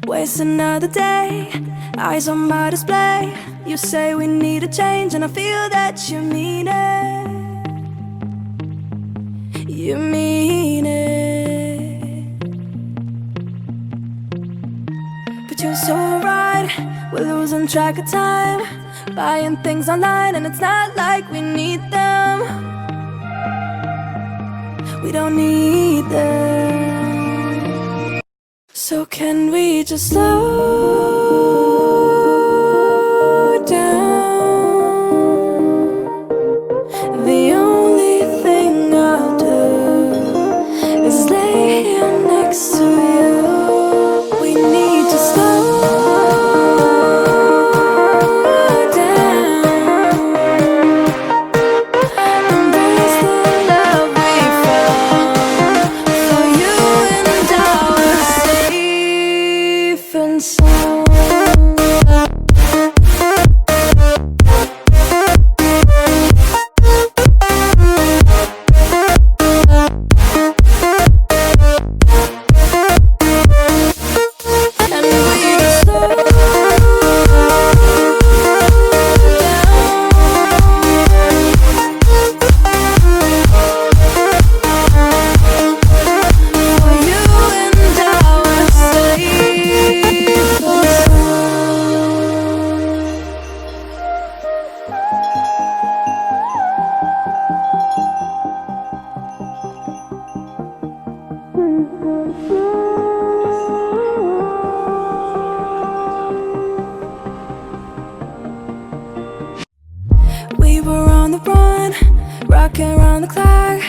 Waste another day, eyes on my display. You say we need a change and I feel that you mean it. You mean it. But you're so right, we're losing track of time, buying things online and it's not like we need them. We don't need them. So can we just slow down? The only thing I'll do is lay here next to you. We need to slow down. Embrace the love we found. For you and I were safe and sound. We were on the run, rocking around the clock.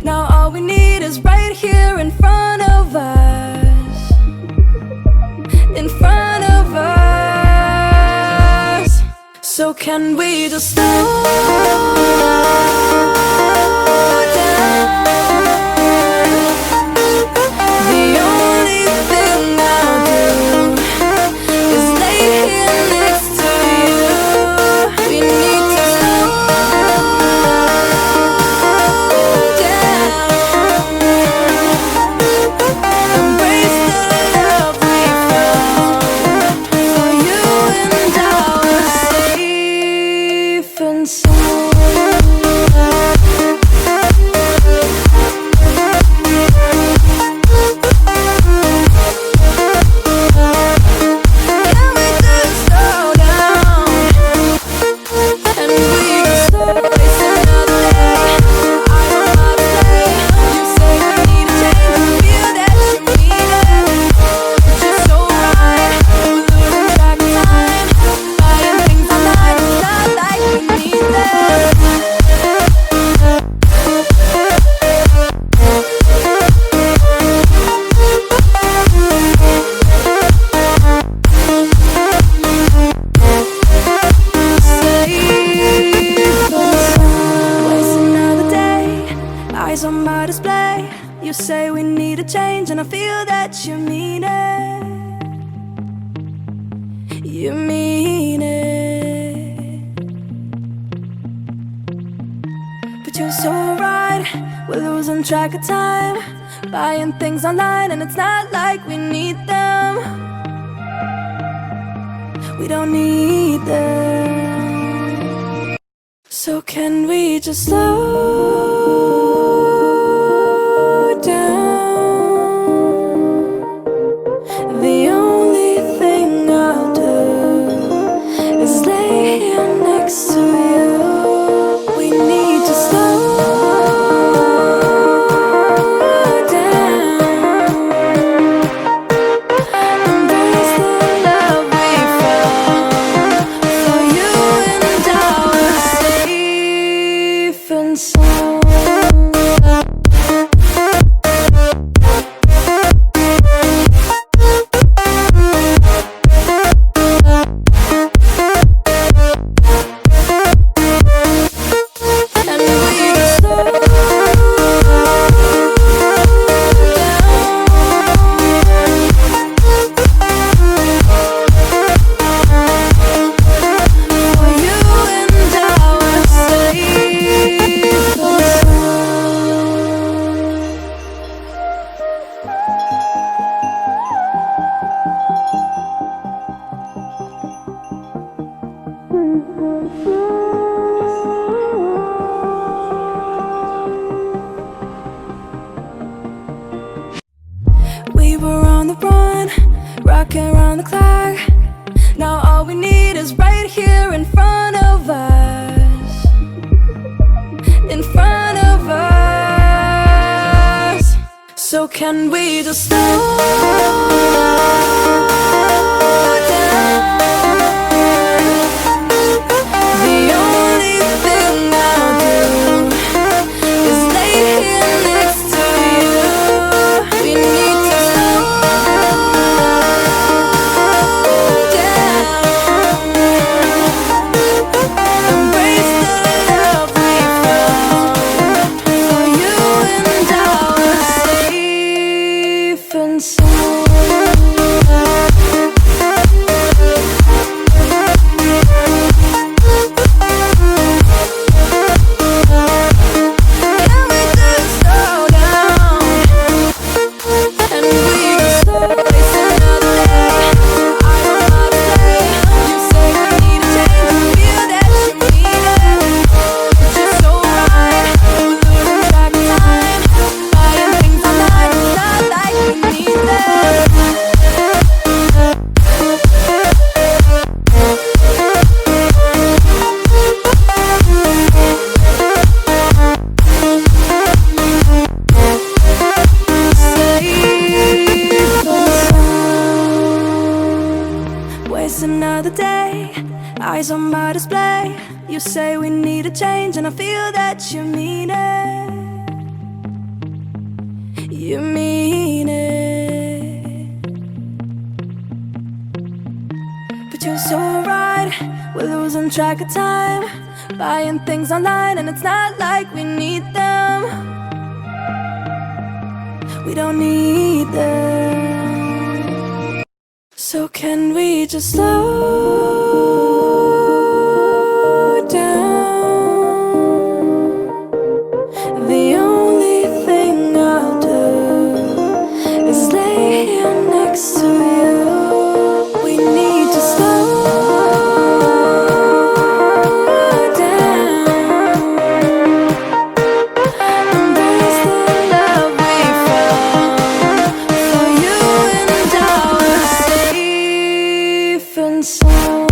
Now all we need is right here in front of us. In front of us. So can we just slow down? The only thing I'll do is lay here next to you. We need to slow down. Embrace the love we found. For you and I were safe and sound. Eyes on my display. You say we need a change and I feel that you mean it. You mean it. But you're so right, we're losing track of time, buying things online and it's not like we need them. We don't need them. So can we just slow down? The only thing I'll do is lay here next to you. We need to slow down. Embrace the love we found. For you and I were safe and sound. on the run, rocking around the clock. Now all we need is right here in front of us. In front of us. So can we just slow down? The only thing I'll do is lay here next to you. We need to slow down. Embrace the love we found. For you and I were safe and sound. Waste another day, eyes on my display. You say we need a change, and I feel that you mean it. You mean it. But you're so right, we're losing track of time, buying things online, and it's not like we need them. We don't need them. So can we just slow down? The only thing I'll do is lay here next to you. We need to slow down. Embrace the love we found. For you and I were safe and sound.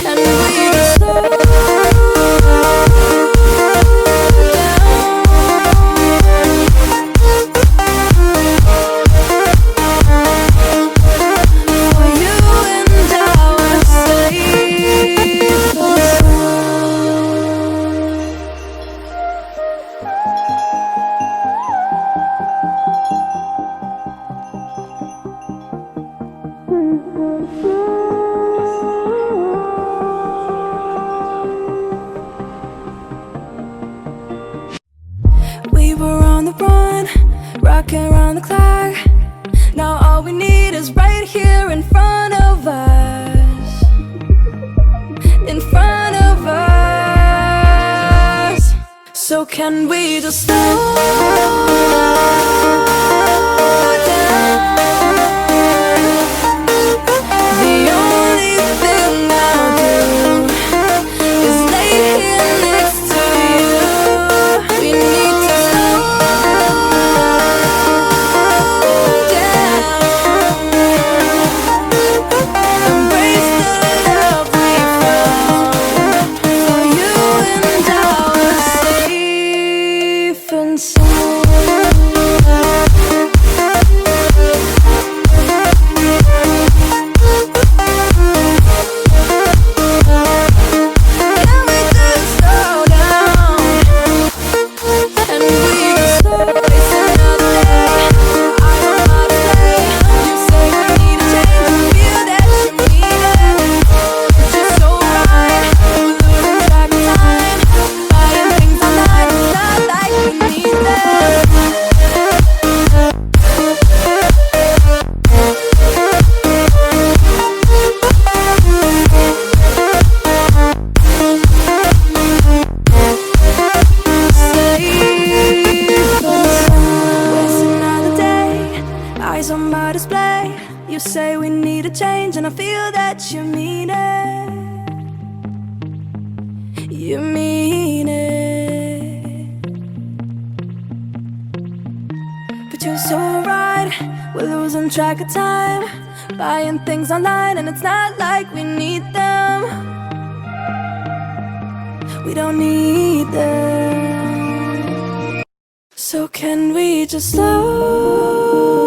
And we just slow down. For you and I were safe and we were on the run, rocking around the clock. Now all we need is right here in front of us. In front of us. So can we just slow down? The only thing I'll do is lay here next to you. We need to slow down. Embrace the love we found. For you and I were safe and sound. to change, and I feel that you mean it. You mean it. But you're so right, we're losing track of time, buying things online and it's not like we need them. We don't need them. So can we just slow